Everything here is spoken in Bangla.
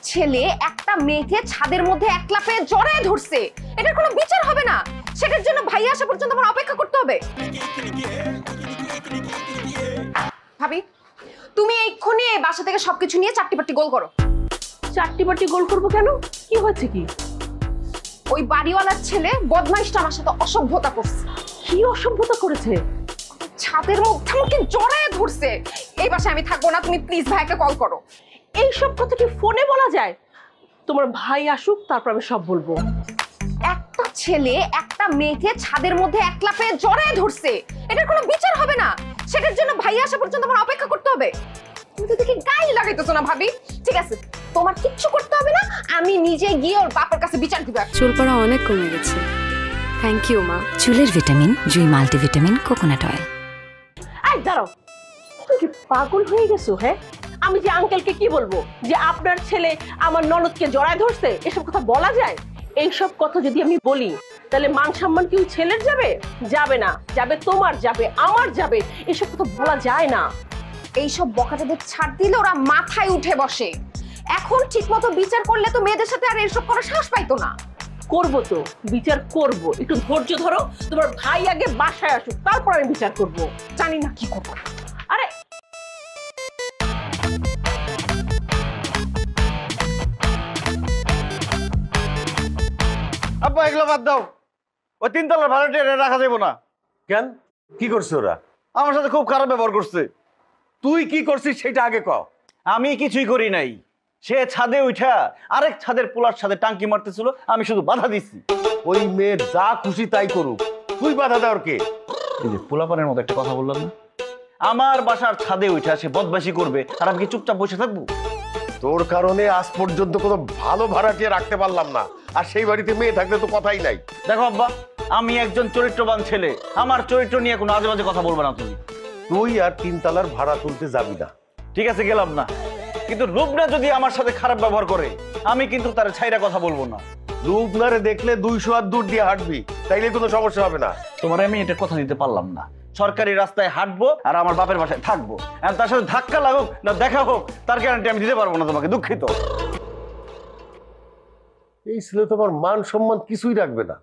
ছেলে একটা মেয়েকে ছাদের মধ্যে একলা পেয়ে জড়ায় ধরছে, এটার কোনো বিচার হবে না? সেটার জন্য ভাইয়া আসা পর্যন্ত আমার অপেক্ষা করতে হবে? ভাবি, তুমি এক্ষুনি এই বাসা থেকে সবকিছু নিয়ে চারটি গোল করো। চারটি গোল করবো কেন? কি হয়েছে কি? ওই বাড়িওয়ালার ছেলে বদমাইশটা আমার সাথে অসভ্যতা করছে। কি অসভ্যতা করেছে? ছাদের মধ্যে আমাকে জড়ায় ধরছে। এই বাসায় আমি থাকবো না, তুমি প্লিজ ভাইকে কল করো। এইসব কথা কি ফোনে বলা যায়? তোমার ভাই আসুক, তারপর আমি সব বলবো। একটা ছেলে একটা মেয়েকে ছাদের মধ্যে একলা পেয়ে জড়ায় ধরছে, এটার কোনো বিচার হবে না? সেটার জন্য ভাইয়া আসা পর্যন্ত আমার অপেক্ষা করতে হবে? তুমি তো দেখি গায়ে লাগাইতেছো না ভাবি। ঠিক আছে, তোমার কিচ্ছু করতে হবে না, আমি নিজে গিয়ে ওর বাপের কাছে বিচার দিব। চুল পড়া অনেক কমে গেছে। থ্যাংক ইউ মা। চুলের ভিটামিন জুই মাল্টিভিটামিন কোকোনাট অয়েল। এই দাঁড়াও, তুমি কি পাগল হয়ে গেছো? হ্যাঁ, আমি যে আঙ্কেলকে কি বলবো যে আপনার ছেলে আমার ননদকে জড়ায় ধরছে? এসব কথা বলা যায়? এইসব কথা যদি আমি বলি তাহলে মান সম্মান কি ওই ছেলের যাবে? যাবে না। যাবে তোমার, যাবে আমার, যাবে। এসব কথা বলা যায় না। এইসব বকাটাদের ছাড় দিলে ওরা মাথায় উঠে বসে। এখন ঠিক মতো বিচার করলে তো মেয়েদের সাথে আর এসব করার সাহস পাইতো না। করবো তো, বিচার করব। একটু ধৈর্য ধরো, তোমার ভাই আগে বাসায় আসুক, তারপর আমি বিচার করব। জানি না কি করবো। আরে আব্বা, এগুলো বাদ দাও। ওই তিনতলার ভাড়াটিয়া রাখা যাবো না। কেন? কি করছে ওরা? আমার সাথে খুব খারাপ ব্যবহার করছে। তুই কি করছিস সেটা আগে ক। আমি কিছুই করি নাই। সে ছাদে উঠা আরেক ছাদের পোলার সাথে টাঙ্কি মারতেছিল, আমি শুধু বাধা দিচ্ছি। ওই মেয়ের যা খুশি তাই করুক, তুই বাধা দেওয়ার কে? এই যে পোলাপানের মতো একটা কথা বললাম না, আমার বাসার ছাদে উঠা সে বদমাশি করবে আর আমি কি চুপচাপ বসে থাকবো? তোর কারণে আজ পর্যন্ত কোনো ভালো ভাড়াটিয়া রাখতে পারলাম না, আর সেই বাড়িতে মেয়ে থাকলে তো কথাই নাই। দেখো আব্বা, আমি একজন চরিত্রবান ছেলে, আমার চরিত্র নিয়ে কোনো আজে বাজে কথা বলবে না তুমি। তুই আর তিনতলার ভাড়া তুলতে যাবি না। ঠিক আছে, গেলাম না, কিন্তু রূপনা যদি আমার সাথে খারাপ ব্যবহার করে আমি কিন্তু তার ছাইরা কথা বলবো না। রূপনারে দেখলে 200 হাত দূর দিয়ে হাঁটবি, তাইলে কোনো সমস্যা হবে না। তোমার আমি এটা কথা দিতে পারলাম না। সরকারি রাস্তায় হাঁটবো আর আমার বাপের বাসায় থাকবো, আর তার সাথে ধাক্কা লাগুক না দেখা হোক তার গ্যারান্টি আমি দিতে পারবো না তোমাকে, দুঃখিত। এই ছেলে তো আমার মান সম্মান কিছুই রাখবে না।